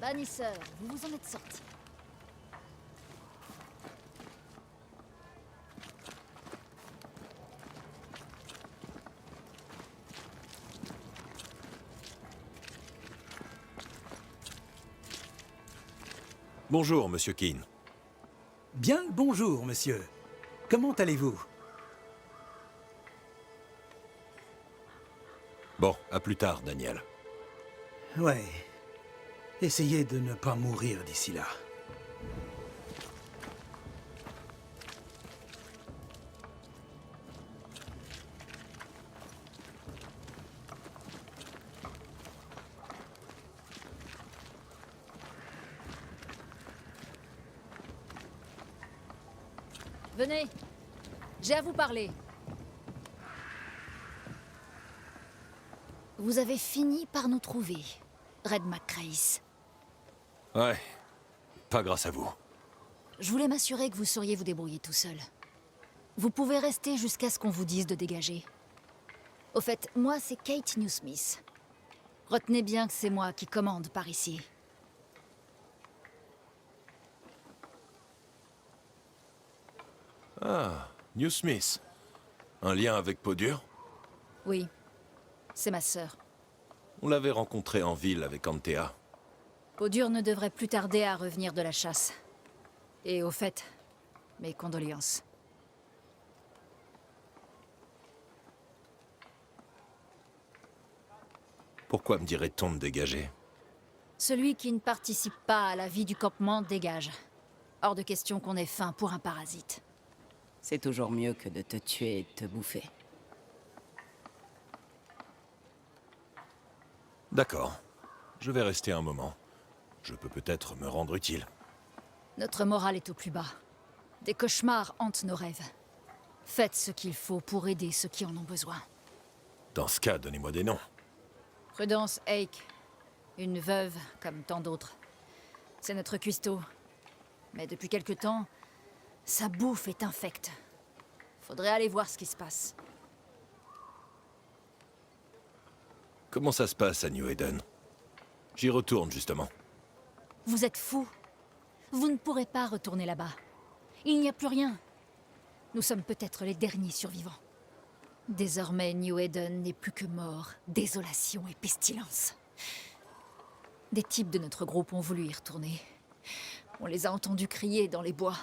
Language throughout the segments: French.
Bannisseur, vous vous en êtes sorti. Bonjour, Monsieur Keane. Bien le bonjour, monsieur. Comment allez-vous? Bon, à plus tard, Daniel. Ouais. Essayez de ne pas mourir d'ici là. Venez, j'ai à vous parler. Vous avez fini par nous trouver, Red McCrace. Ouais, pas grâce à vous. Je voulais m'assurer que vous sauriez vous débrouiller tout seul. Vous pouvez rester jusqu'à ce qu'on vous dise de dégager. Au fait, moi c'est Kate Newsmith. Retenez bien que c'est moi qui commande par ici. Ah, Newsmith. Un lien avec Peau-Dure? Oui, c'est ma sœur. On l'avait rencontrée en ville avec Antea. Peau-Dure ne devrait plus tarder à revenir de la chasse. Et au fait, mes condoléances. Pourquoi me dirait-on de dégager? Celui qui ne participe pas à la vie du campement dégage. Hors de question qu'on ait faim pour un parasite. C'est toujours mieux que de te tuer et de te bouffer. D'accord. Je vais rester un moment. Je peux peut-être me rendre utile. Notre morale est au plus bas. Des cauchemars hantent nos rêves. Faites ce qu'il faut pour aider ceux qui en ont besoin. Dans ce cas, donnez-moi des noms. Prudence Hake. Une veuve, comme tant d'autres. C'est notre cuistot. Mais depuis quelque temps, sa bouffe est infecte. Faudrait aller voir ce qui se passe. Comment ça se passe à New Eden? J'y retourne, justement. Vous êtes fous. Vous ne pourrez pas retourner là-bas. Il n'y a plus rien. Nous sommes peut-être les derniers survivants. Désormais, New Eden n'est plus que mort, désolation et pestilence. Des types de notre groupe ont voulu y retourner. On les a entendus crier dans les bois.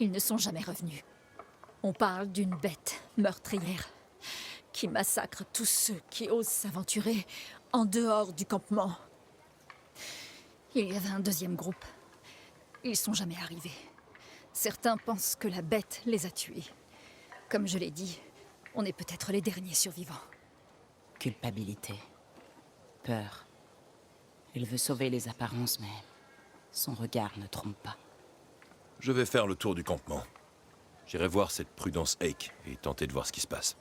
Ils ne sont jamais revenus. On parle d'une bête meurtrière qui massacre tous ceux qui osent s'aventurer en dehors du campement. Il y avait un deuxième groupe. Ils sont jamais arrivés. Certains pensent que la bête les a tués. Comme je l'ai dit, on est peut-être les derniers survivants. Culpabilité. Peur. Il veut sauver les apparences, mais son regard ne trompe pas. Je vais faire le tour du campement. J'irai voir cette Prudence Hake et tenter de voir ce qui se passe.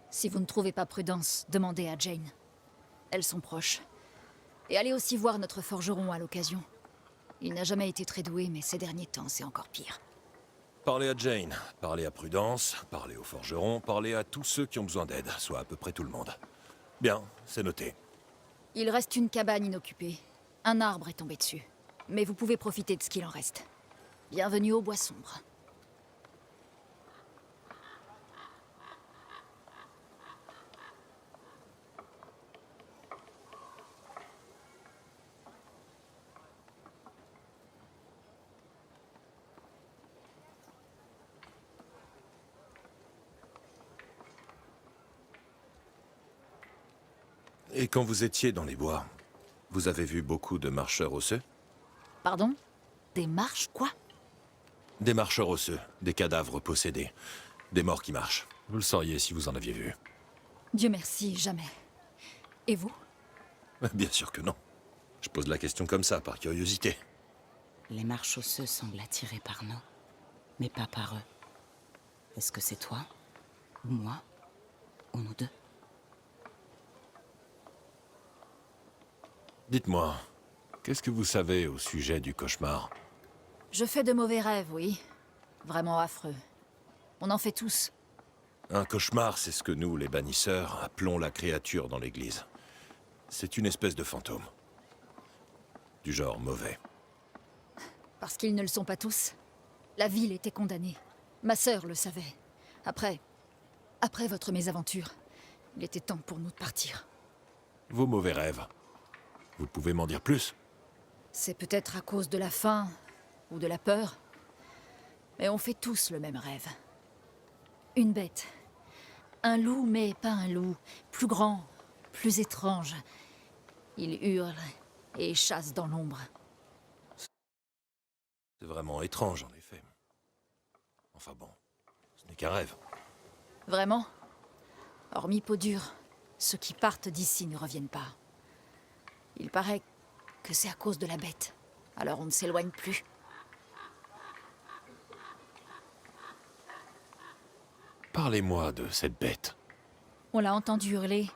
Si vous ne trouvez pas Prudence, demandez à Jane. Elles sont proches. Et allez aussi voir notre forgeron à l'occasion. Il n'a jamais été très doué, mais ces derniers temps, c'est encore pire. Parlez à Jane, parlez à Prudence, parlez au forgeron, parlez à tous ceux qui ont besoin d'aide, soit à peu près tout le monde. Bien, c'est noté. Il reste une cabane inoccupée. Un arbre est tombé dessus. Mais vous pouvez profiter de ce qu'il en reste. Bienvenue au Bois Sombre. Et quand vous étiez dans les bois, vous avez vu beaucoup de marcheurs osseux? Pardon? Des marches, quoi? Des marcheurs osseux, des cadavres possédés, des morts qui marchent. Vous le sauriez si vous en aviez vu. Dieu merci, jamais. Et vous? Bien sûr que non. Je pose la question comme ça, par curiosité. Les marches osseux semblent attirés par nous, mais pas par eux. Est-ce que c'est toi? Ou moi? Ou nous deux? Dites-moi, qu'est-ce que vous savez au sujet du cauchemar? Je fais de mauvais rêves, oui. Vraiment affreux. On en fait tous. Un cauchemar, c'est ce que nous, les bannisseurs, appelons la créature dans l'église. C'est une espèce de fantôme. Du genre mauvais. Parce qu'ils ne le sont pas tous. La ville était condamnée. Ma sœur le savait. Après votre mésaventure, il était temps pour nous de partir. Vos mauvais rêves. Vous pouvez m'en dire plus? C'est peut-être à cause de la faim ou de la peur. Mais on fait tous le même rêve. Une bête. Un loup, mais pas un loup. Plus grand, plus étrange. Il hurle et chasse dans l'ombre. C'est vraiment étrange, en effet. Enfin bon, ce n'est qu'un rêve. Vraiment? Hormis peau dure, ceux qui partent d'ici ne reviennent pas. Il paraît que c'est à cause de la bête. Alors on ne s'éloigne plus. Parlez-moi de cette bête. On l'a entendu hurler,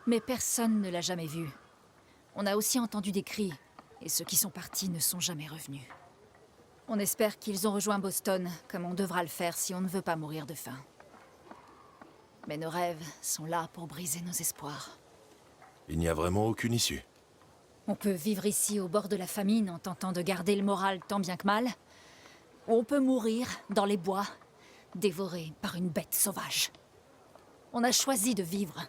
mais personne ne l'a jamais vue. On a aussi entendu des cris, et ceux qui sont partis ne sont jamais revenus. On espère qu'ils ont rejoint Boston, comme on devra le faire si on ne veut pas mourir de faim. Mais nos rêves sont là pour briser nos espoirs. Il n'y a vraiment aucune issue. On peut vivre ici au bord de la famine en tentant de garder le moral tant bien que mal, ou on peut mourir dans les bois, dévoré par une bête sauvage. On a choisi de vivre.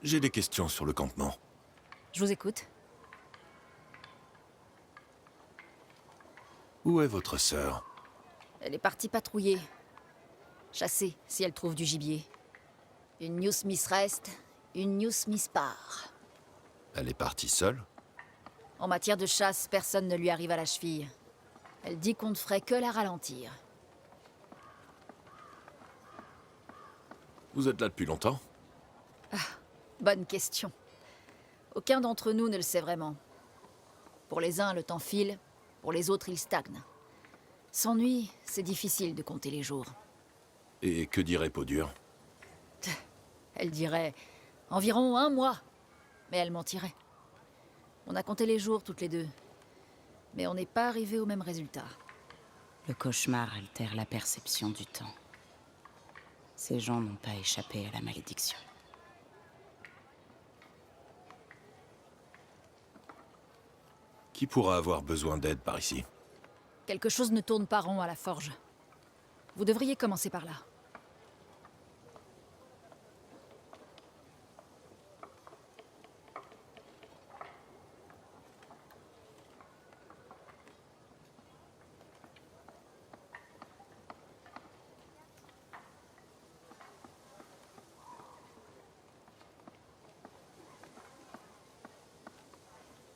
J'ai des questions sur le campement. Je vous écoute. Où est votre sœur? Elle est partie patrouiller. Chasser, si elle trouve du gibier. Une News Miss reste, une News Miss part. Elle est partie seule? En matière de chasse, personne ne lui arrive à la cheville. Elle dit qu'on ne ferait que la ralentir. Vous êtes là depuis longtemps? Bonne question. Aucun d'entre nous ne le sait vraiment. Pour les uns, le temps file, pour les autres, il stagne. Sans nuit, c'est difficile de compter les jours. Et que dirait Peau-Dure? Elle dirait environ 1 mois. Mais elle mentirait. On a compté les jours toutes les deux. Mais on n'est pas arrivé au même résultat. Le cauchemar altère la perception du temps. Ces gens n'ont pas échappé à la malédiction. Qui pourra avoir besoin d'aide par ici? Quelque chose ne tourne pas rond à la forge. Vous devriez commencer par là.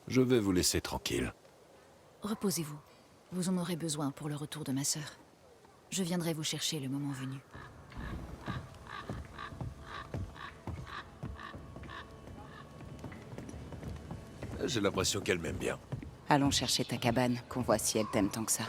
Je vais vous laisser tranquille. Reposez-vous. Vous en aurez besoin pour le retour de ma sœur. Je viendrai vous chercher le moment venu. J'ai l'impression qu'elle m'aime bien. Allons chercher ta cabane, qu'on voit si elle t'aime tant que ça.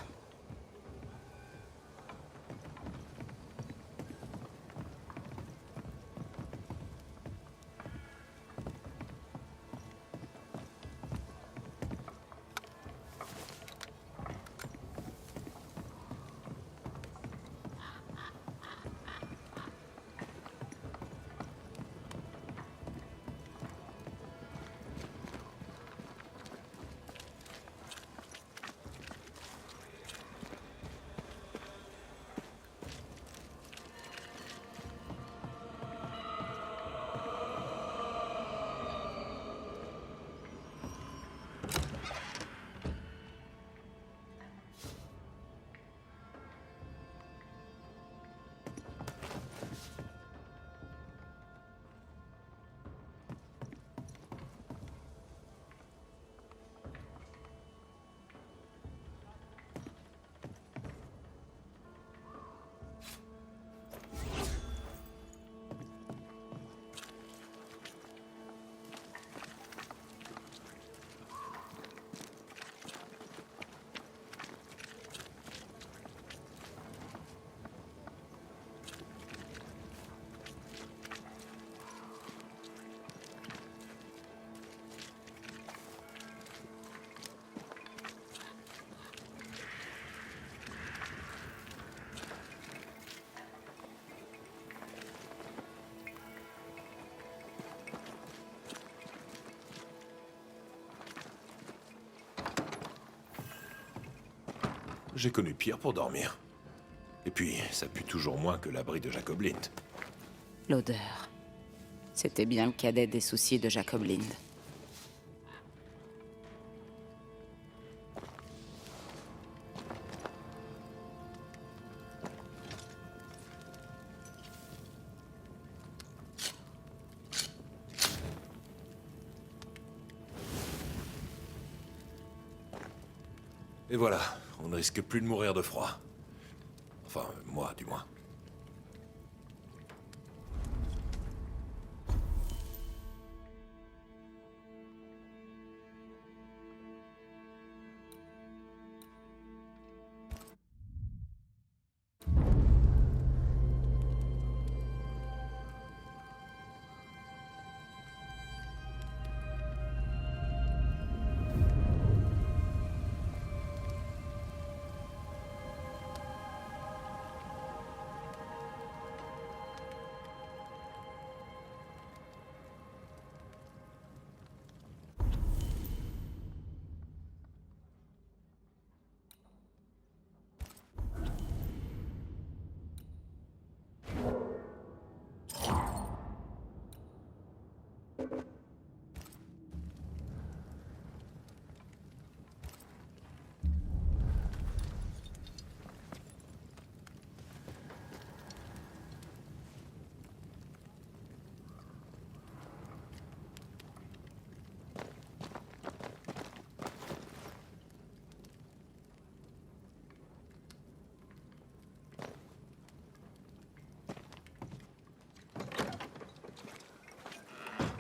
J'ai connu pire pour dormir. Et puis, ça pue toujours moins que l'abri de Jacob Lind. L'odeur. C'était bien le cadet des soucis de Jacob Lind. Et voilà, on ne risque plus de mourir de froid. Enfin, moi, du moins.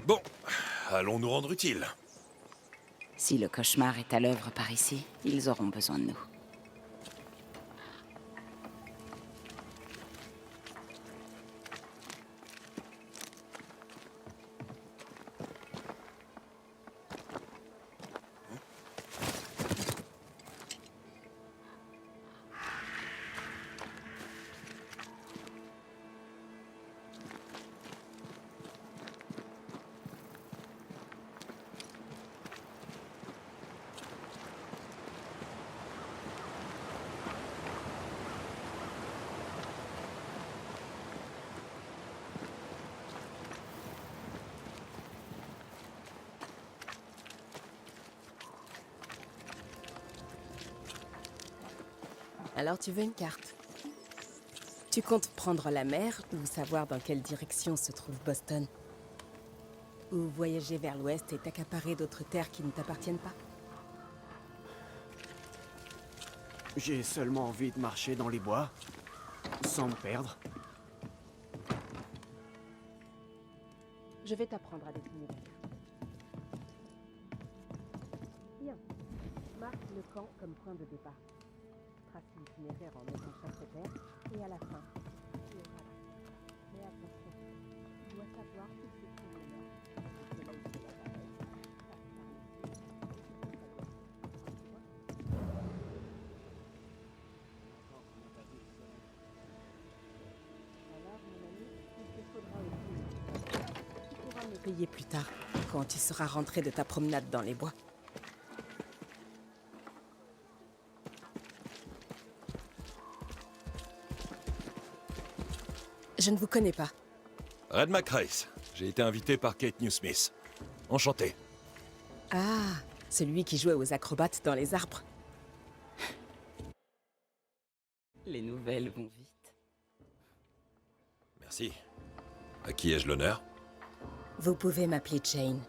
Bon, allons nous rendre utiles. Si le cauchemar est à l'œuvre par ici, ils auront besoin de nous. Alors tu veux une carte? Tu comptes prendre la mer ou savoir dans quelle direction se trouve Boston? Ou voyager vers l'ouest et t'accaparer d'autres terres qui ne t'appartiennent pas? J'ai seulement envie de marcher dans les bois, sans me perdre. Je vais t'apprendre à dessiner. Bien. Marque le camp comme point de départ. Trace l'itinéraire en mettant chaque repère et à la fin. Tu auras la carte. Mais attention, tu dois savoir où se trouve le nord. Et c'est là où c'est la bataille. Passe par le sud. Tu vois? Alors, mon ami, il te faudra aussi. Tu pourras me payer plus tard, quand tu seras rentré de ta promenade dans les bois. Je ne vous connais pas. Red McRace. J'ai été invité par Kate Newsmith. Enchanté. Ah, celui qui jouait aux acrobates dans les arbres. Les nouvelles vont vite. Merci. À qui ai-je l'honneur? Vous pouvez m'appeler Jane.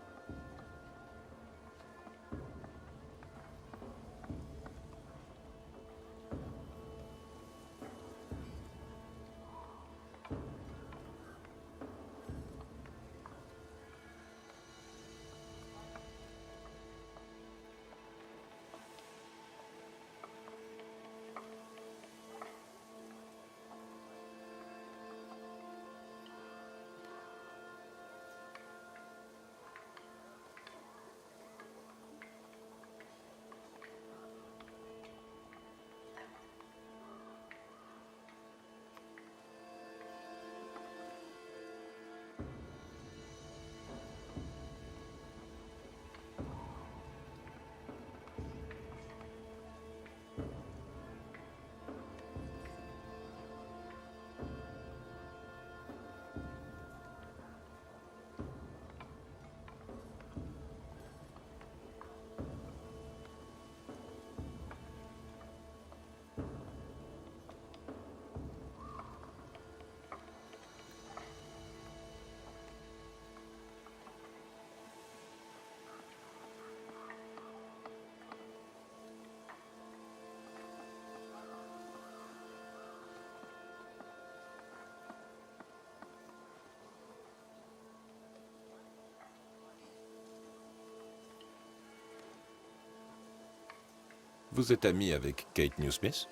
Vous êtes ami avec Kate Newsmith?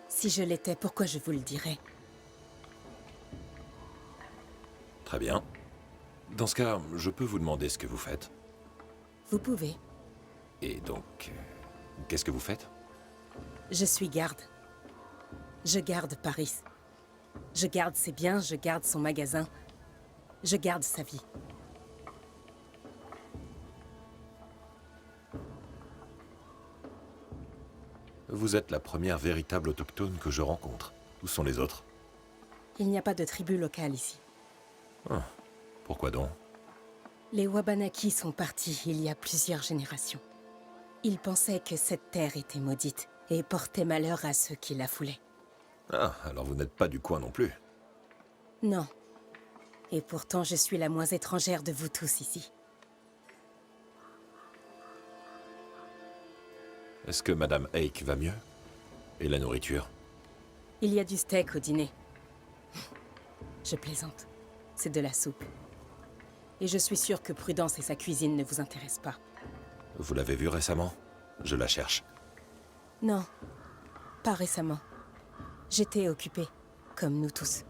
Si je l'étais, pourquoi je vous le dirais? Très bien. Dans ce cas, je peux vous demander ce que vous faites. Vous pouvez. Et donc, qu'est-ce que vous faites? Je suis garde. Je garde Paris. Je garde ses biens, je garde son magasin. Je garde sa vie. Vous êtes la première véritable autochtone que je rencontre. Où sont les autres? Il n'y a pas de tribu locale ici. Ah, pourquoi donc? Les Wabanaki sont partis il y a plusieurs générations. Ils pensaient que cette terre était maudite et portait malheur à ceux qui la foulaient. Ah, alors vous n'êtes pas du coin non plus. Non. Et pourtant, je suis la moins étrangère de vous tous ici. Est-ce que Madame Hake va mieux? Et la nourriture? Il y a du steak au dîner. Je plaisante. C'est de la soupe. Et je suis sûre que Prudence et sa cuisine ne vous intéressent pas. Vous l'avez vue récemment? Je la cherche. Non, pas récemment. J'étais occupée, comme nous tous.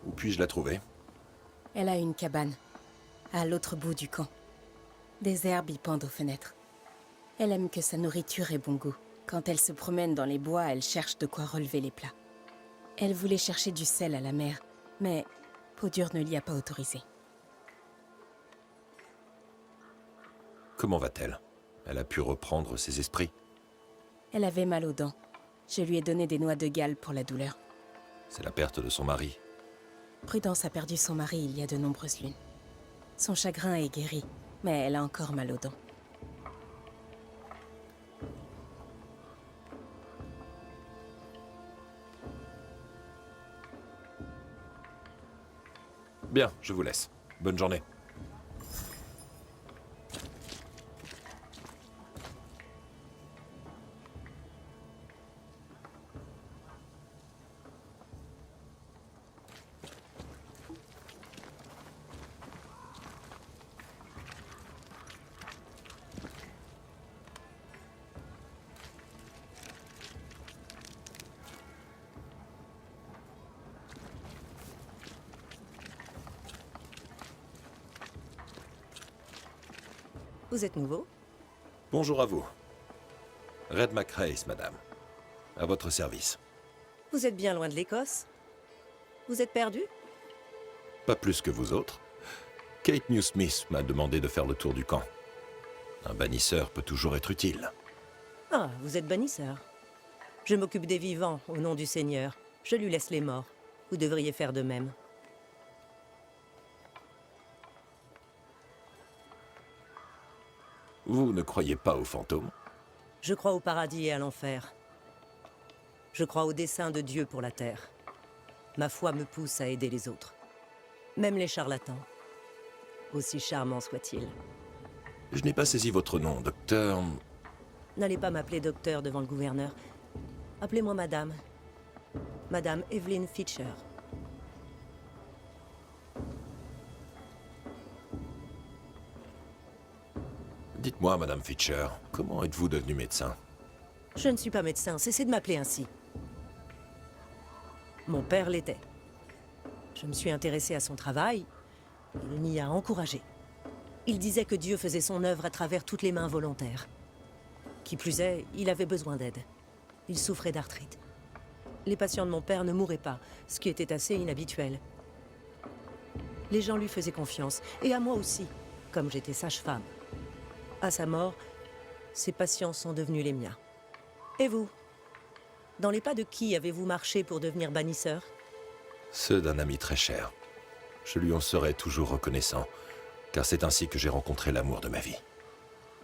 Où puis-je la trouver? Elle a une cabane, à l'autre bout du camp. Des herbes y pendent aux fenêtres. Elle aime que sa nourriture ait bon goût. Quand elle se promène dans les bois, elle cherche de quoi relever les plats. Elle voulait chercher du sel à la mer, mais Peau-Dure ne l'y a pas autorisé. Comment va-t-elle? Elle a pu reprendre ses esprits? Elle avait mal aux dents. Je lui ai donné des noix de Galles pour la douleur. C'est la perte de son mari. Prudence a perdu son mari il y a de nombreuses lunes. Son chagrin est guéri, mais elle a encore mal aux dents. Bien, je vous laisse. Bonne journée. Vous êtes nouveau? Bonjour à vous. Red McRae, madame. À votre service. Vous êtes bien loin de l'Écosse? Vous êtes perdu? Pas plus que vous autres. Kate Newsmith m'a demandé de faire le tour du camp. Un bannisseur peut toujours être utile. Ah, vous êtes bannisseur. Je m'occupe des vivants, au nom du Seigneur. Je lui laisse les morts. Vous devriez faire de même. Vous ne croyez pas aux fantômes? Je crois au paradis et à l'enfer. Je crois au dessein de Dieu pour la terre. Ma foi me pousse à aider les autres. Même les charlatans. Aussi charmants soient-ils. Je n'ai pas saisi votre nom, docteur... N'allez pas m'appeler docteur devant le gouverneur. Appelez-moi madame. Madame Evelyn Fitcher. Dites-moi, madame Fitcher, comment êtes-vous devenue médecin? Je ne suis pas médecin, cessez de m'appeler ainsi. Mon père l'était. Je me suis intéressée à son travail, il m'y a encouragé. Il disait que Dieu faisait son œuvre à travers toutes les mains volontaires. Qui plus est, il avait besoin d'aide. Il souffrait d'arthrite. Les patients de mon père ne mouraient pas, ce qui était assez inhabituel. Les gens lui faisaient confiance, et à moi aussi, comme j'étais sage-femme. À sa mort, ses patients sont devenus les miens. Et vous? Dans les pas de qui avez-vous marché pour devenir bannisseur? Ceux d'un ami très cher. Je lui en serai toujours reconnaissant, car c'est ainsi que j'ai rencontré l'amour de ma vie.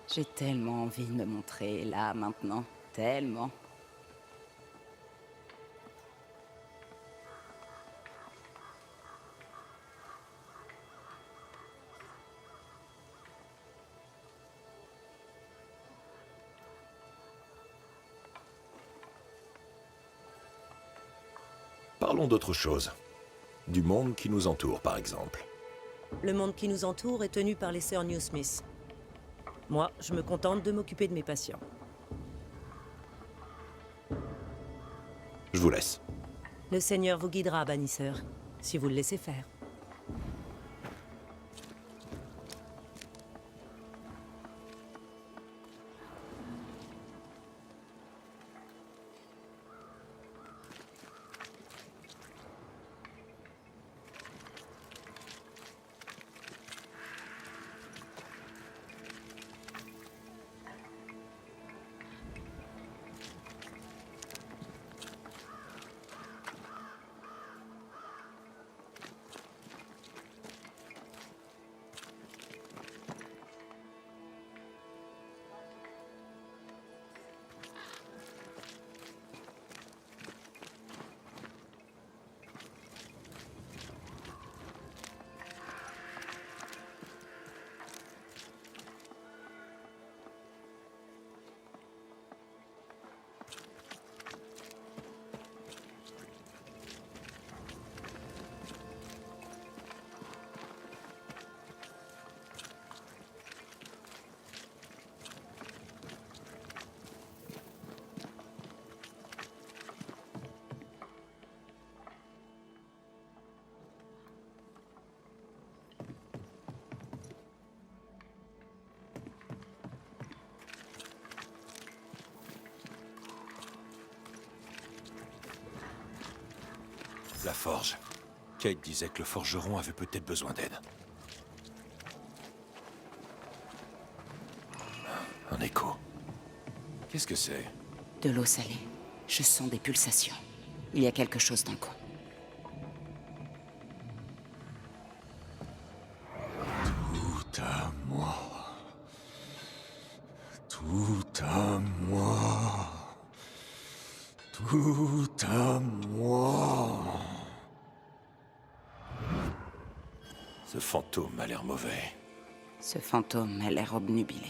J'ai tellement envie de me montrer là, maintenant. Tellement. Parlons d'autre chose. Du monde qui nous entoure, par exemple. Le monde qui nous entoure est tenu par les sœurs Newsmith. Moi, je me contente de m'occuper de mes patients. Je vous laisse. Le Seigneur vous guidera, bannisseur, si vous le laissez faire. La forge. Kate disait que le forgeron avait peut-être besoin d'aide. Un écho. Qu'est-ce que c'est? De l'eau salée. Je sens des pulsations. Il y a quelque chose dans le coin. Tout à moi. Tout à moi. Tout à moi. Ce fantôme a l'air mauvais. Ce fantôme a l'air obnubilé.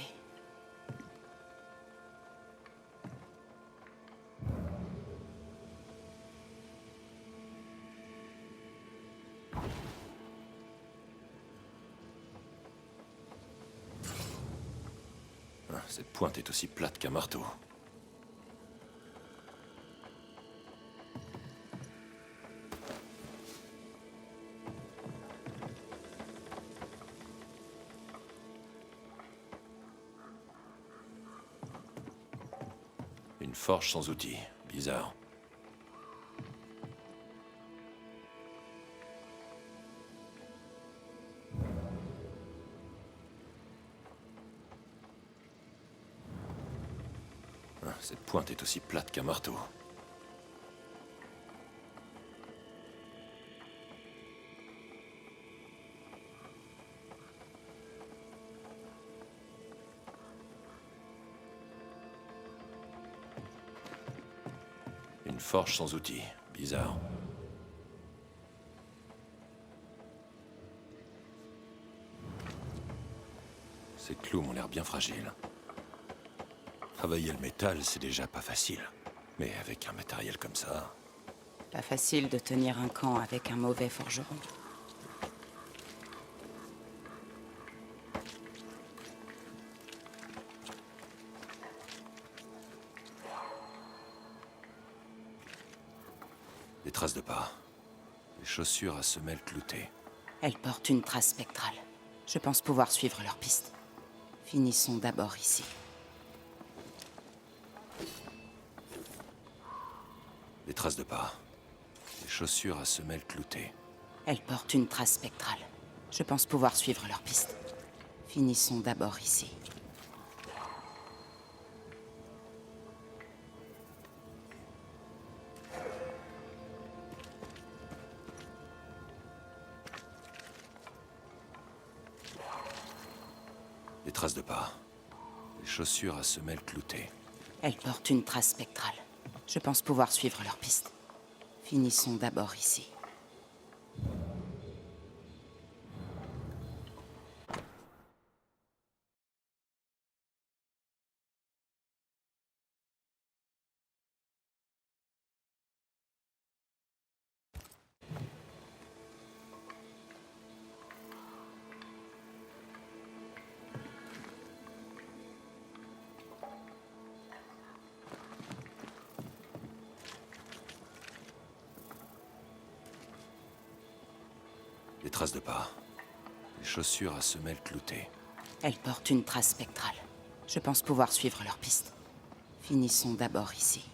Cette pointe est aussi plate qu'un marteau. Une forge sans outils. Bizarre. Cette pointe est aussi plate qu'un marteau. Une forge sans outils. Bizarre. Ces clous ont l'air bien fragiles. Travailler le métal, c'est déjà pas facile. Mais avec un matériel comme ça... Pas facile de tenir un camp avec un mauvais forgeron. Des traces de pas. Des chaussures à semelles cloutées. Elles portent une trace spectrale. Je pense pouvoir suivre leur piste. Finissons d'abord ici. Des traces de pas. Des chaussures à semelles cloutées. Elles portent une trace spectrale. Je pense pouvoir suivre leur piste. Finissons d'abord ici. Des traces de pas. Des chaussures à semelles cloutées. Elles portent une trace spectrale. Je pense pouvoir suivre leur piste. Finissons d'abord ici. traces de pas. Les chaussures à semelles cloutées. Elles portent une trace spectrale. Je pense pouvoir suivre leur piste. Finissons d'abord ici.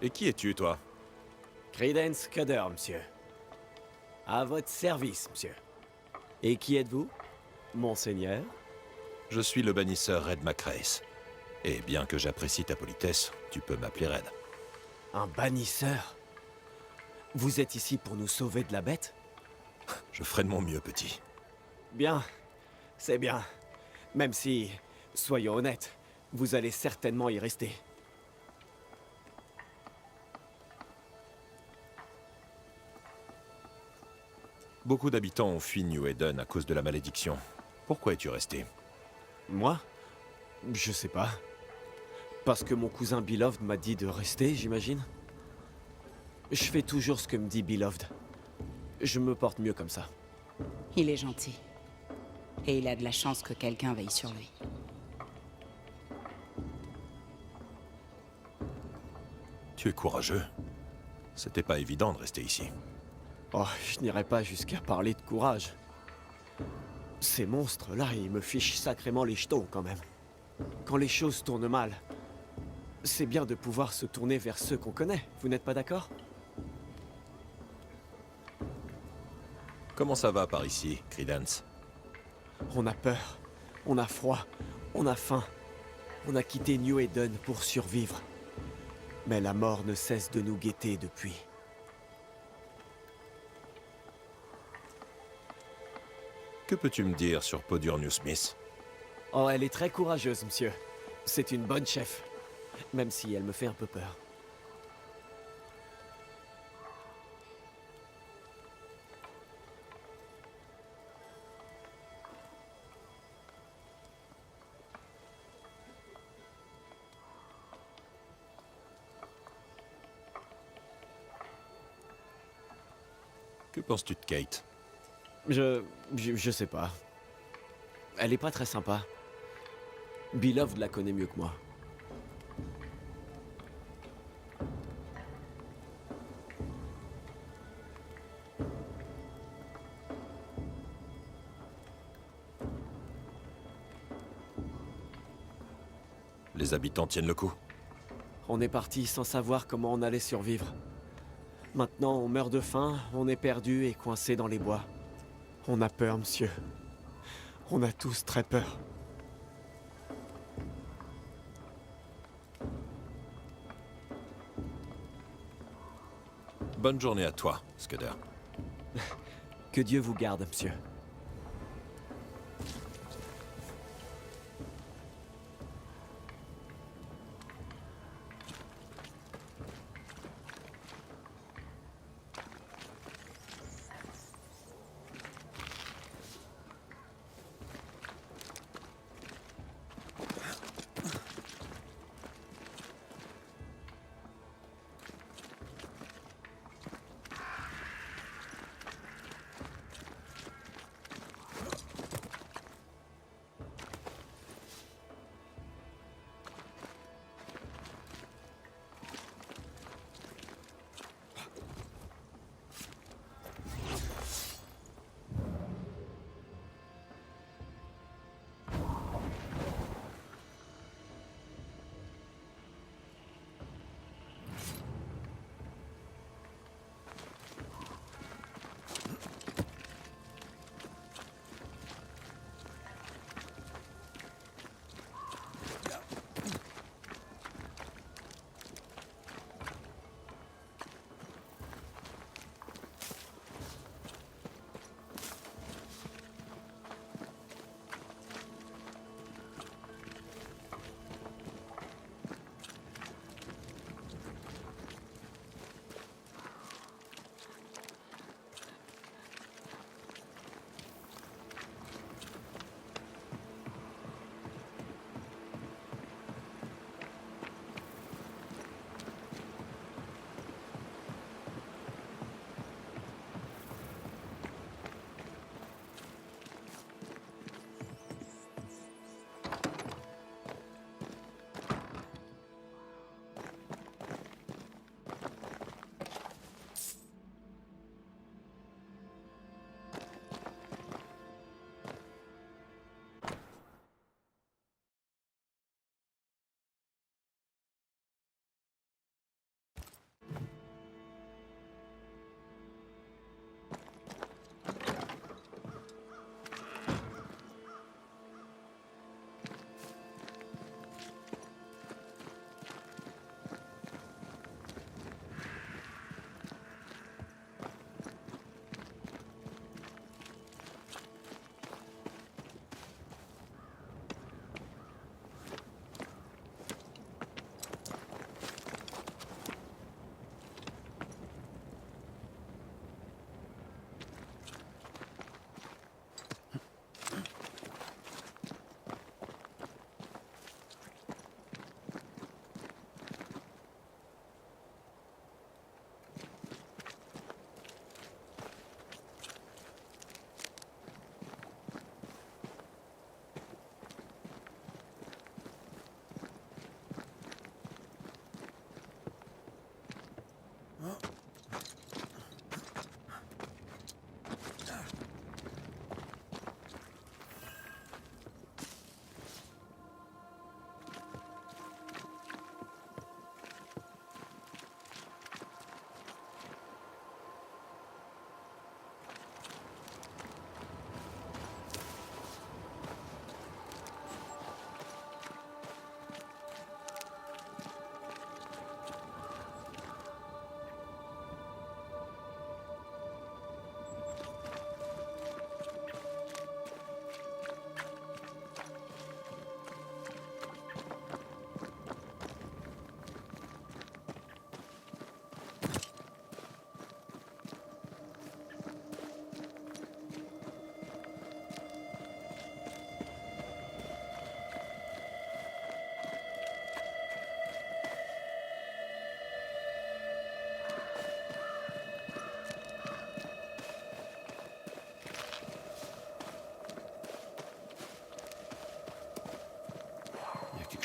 Et qui es-tu, toi? Credence Cutter, monsieur. À votre service, monsieur. Et qui êtes-vous, monseigneur? Je suis le bannisseur Red Macrace. Et bien que j'apprécie ta politesse, tu peux m'appeler Red. Un bannisseur? Vous êtes ici pour nous sauver de la bête? Je ferai de mon mieux, petit. Bien, c'est bien. Même si, soyons honnêtes, vous allez certainement y rester. Beaucoup d'habitants ont fui New Eden à cause de la malédiction. Pourquoi es-tu resté? Moi? Je sais pas. Parce que mon cousin Beloved m'a dit de rester, j'imagine. Je fais toujours ce que me dit Beloved. Je me porte mieux comme ça. Il est gentil. Et il a de la chance que quelqu'un veille sur lui. Tu es courageux. C'était pas évident de rester ici. Oh, je n'irai pas jusqu'à parler de courage. Ces monstres-là, ils me fichent sacrément les jetons, quand même. Quand les choses tournent mal, c'est bien de pouvoir se tourner vers ceux qu'on connaît, vous n'êtes pas d'accord? Comment ça va par ici, Credence? On a peur, on a froid, on a faim. On a quitté New Eden pour survivre. Mais la mort ne cesse de nous guetter depuis. Que peux-tu me dire sur Podurnius Smith? Oh, elle est très courageuse, monsieur. C'est une bonne chef. Même si elle me fait un peu peur. Que penses-tu de Kate? Je sais pas. Elle est pas très sympa. Beloved la connaît mieux que moi. Les habitants tiennent le coup. On est parti sans savoir comment on allait survivre. Maintenant, on meurt de faim, on est perdu et coincé dans les bois. On a peur, monsieur. On a tous très peur. Bonne journée à toi, Scudder. Que Dieu vous garde, monsieur.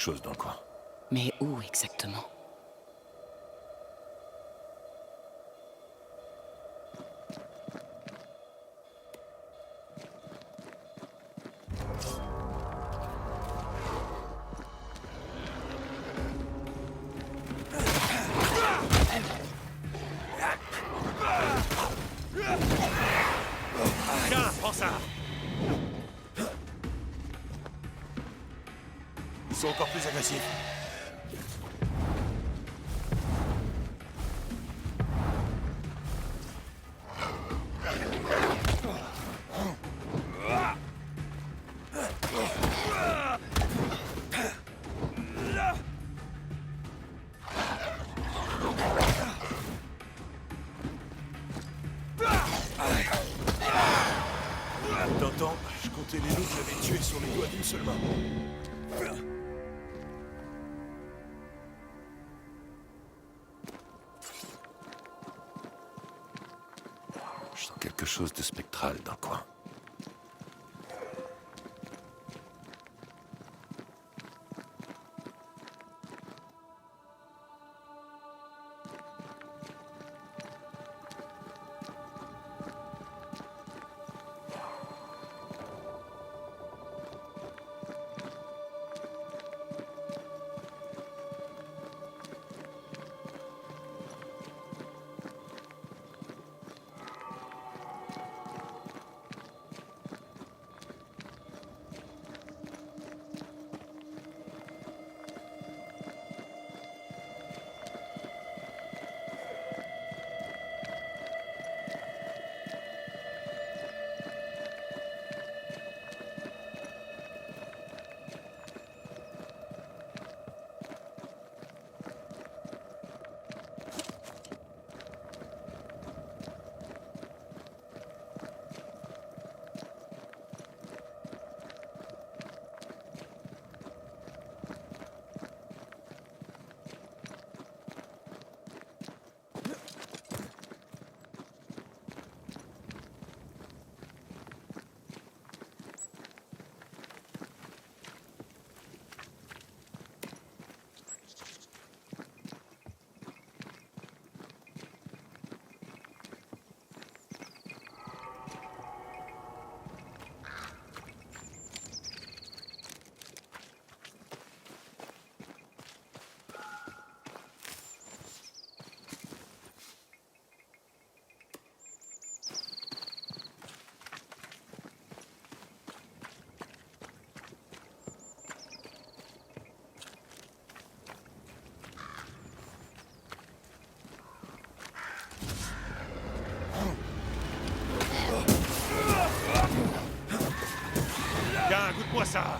chose dans le coin. Mais où exactement? Tiens, prends ça! Ils sont encore plus agressifs. T'entends? Je comptais les loups que j'avais tués sur les doigts d'une seule main. Je sens quelque chose de spectral dans le coin. Tiens, goûte-moi ça!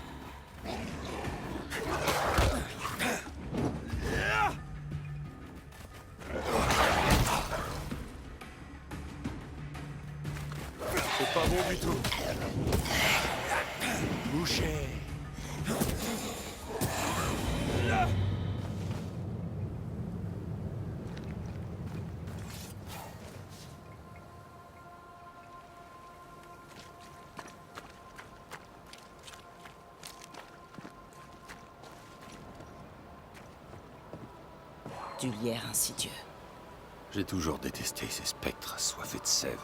C'est pas bon du tout. Boucher. Du lierre insidieux. J'ai toujours détesté ces spectres assoiffés de sève.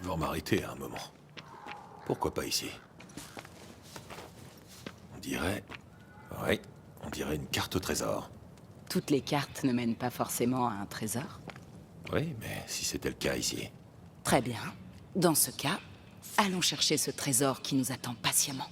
devoir m'arrêter à un moment. Pourquoi pas ici? On dirait... Oui, on dirait une carte au trésor. Toutes les cartes ne mènent pas forcément à un trésor. Oui, mais si c'était le cas ici... Très bien. Dans ce cas, allons chercher ce trésor qui nous attend patiemment.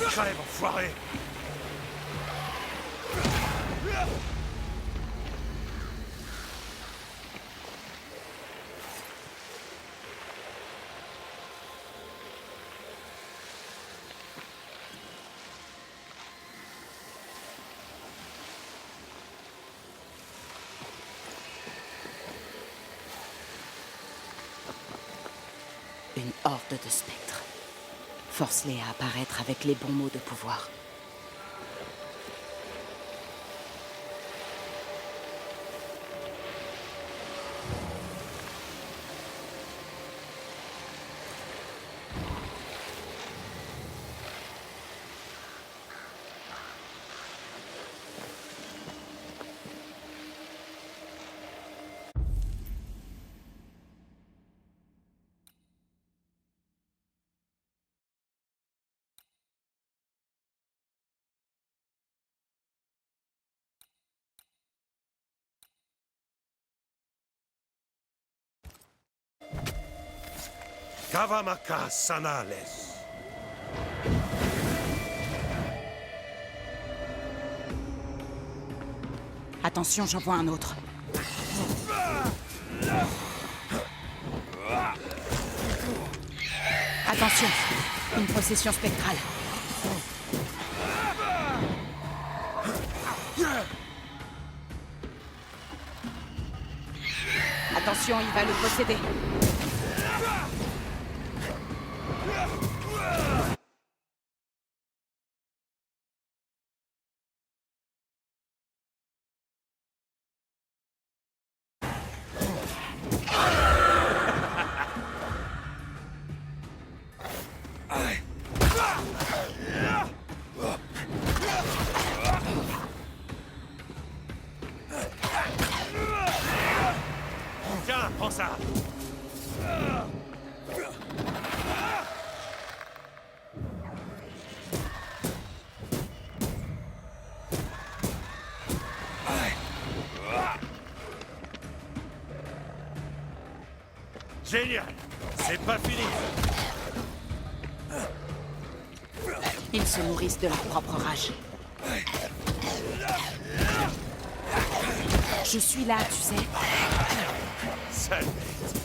Crève, enfoiré! Une horde de spectres. Force-les à apparaître avec les bons mots de pouvoir. Kavamaka Sanales. Attention, j'en vois un autre. Attention, une possession spectrale. Attention, il va le posséder. Tiens, prends ça! Génial! C'est pas fini! Ils se nourrissent de leur propre rage. Je suis là, tu sais. Sale bête!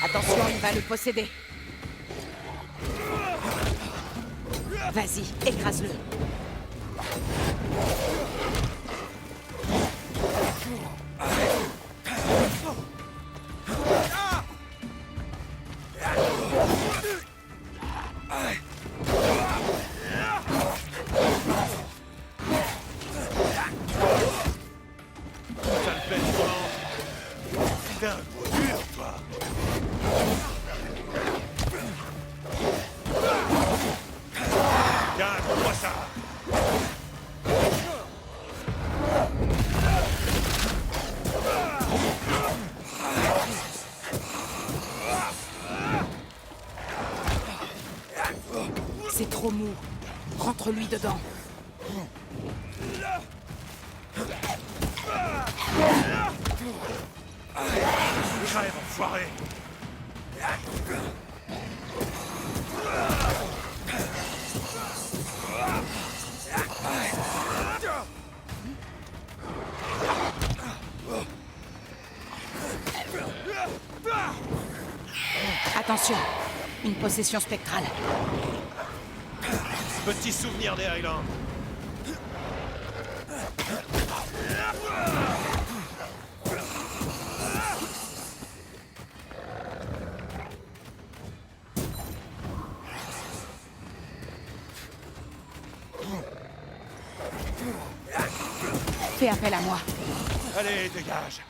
Attention, il va le posséder. Vas-y, écrase-le. Sale bête volante! Putain, dur, toi! Garde-moi ça! C'est trop mou. Rentre-lui dedans. Crève, enfoiré! Attention, une possession spectrale. Petit souvenir des Highlands. Fais appel à moi. Allez, dégage!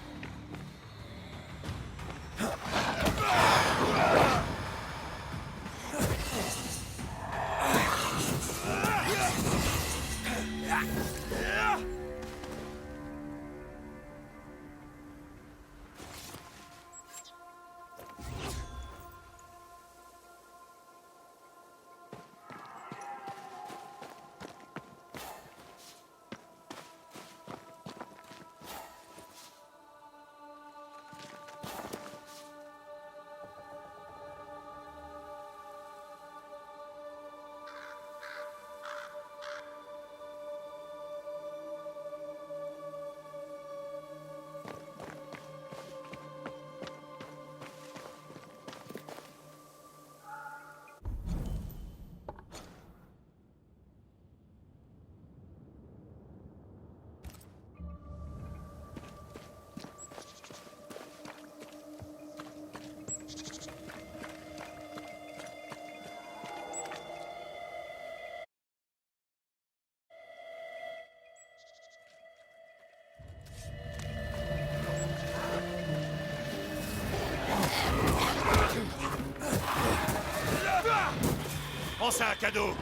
Prends ça, cadeau!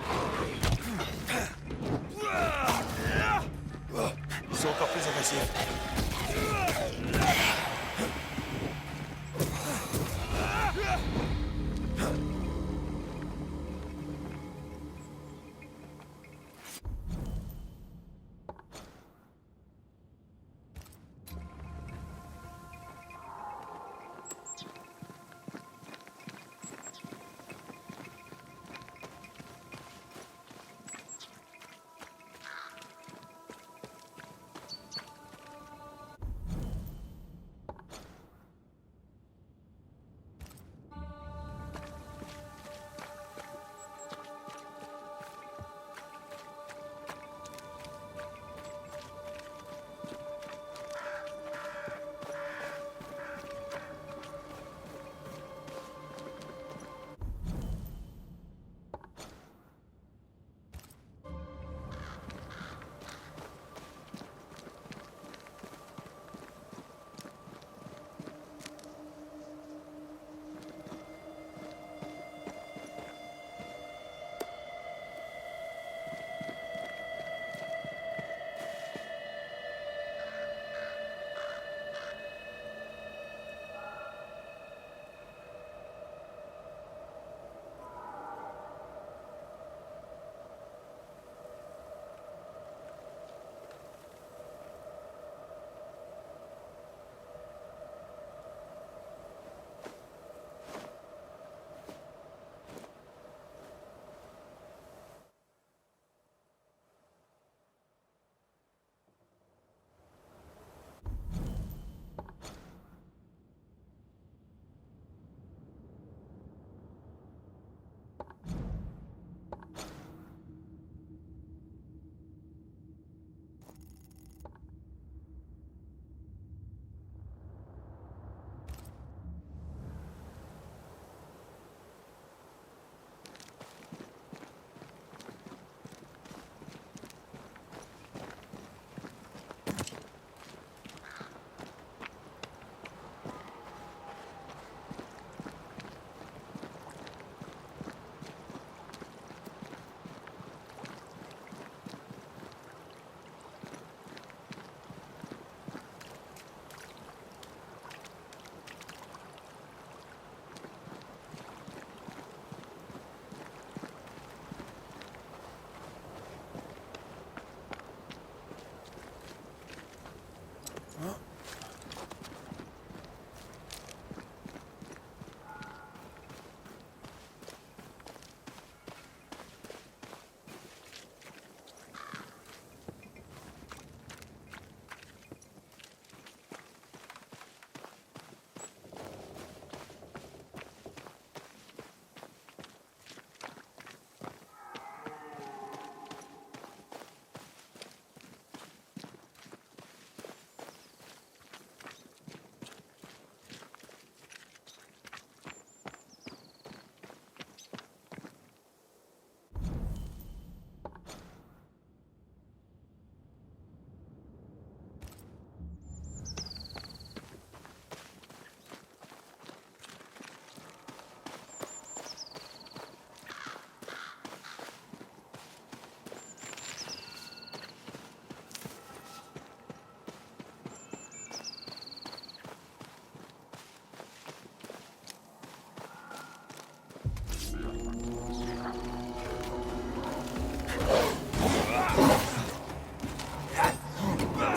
Ils sont encore plus agressifs.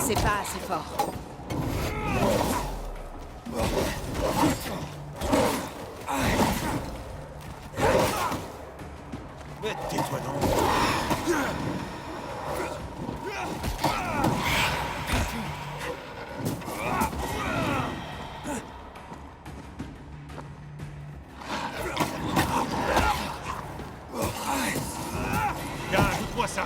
C'est pas assez fort. Mais tais-toi donc. Tiens, goûte-moi ça.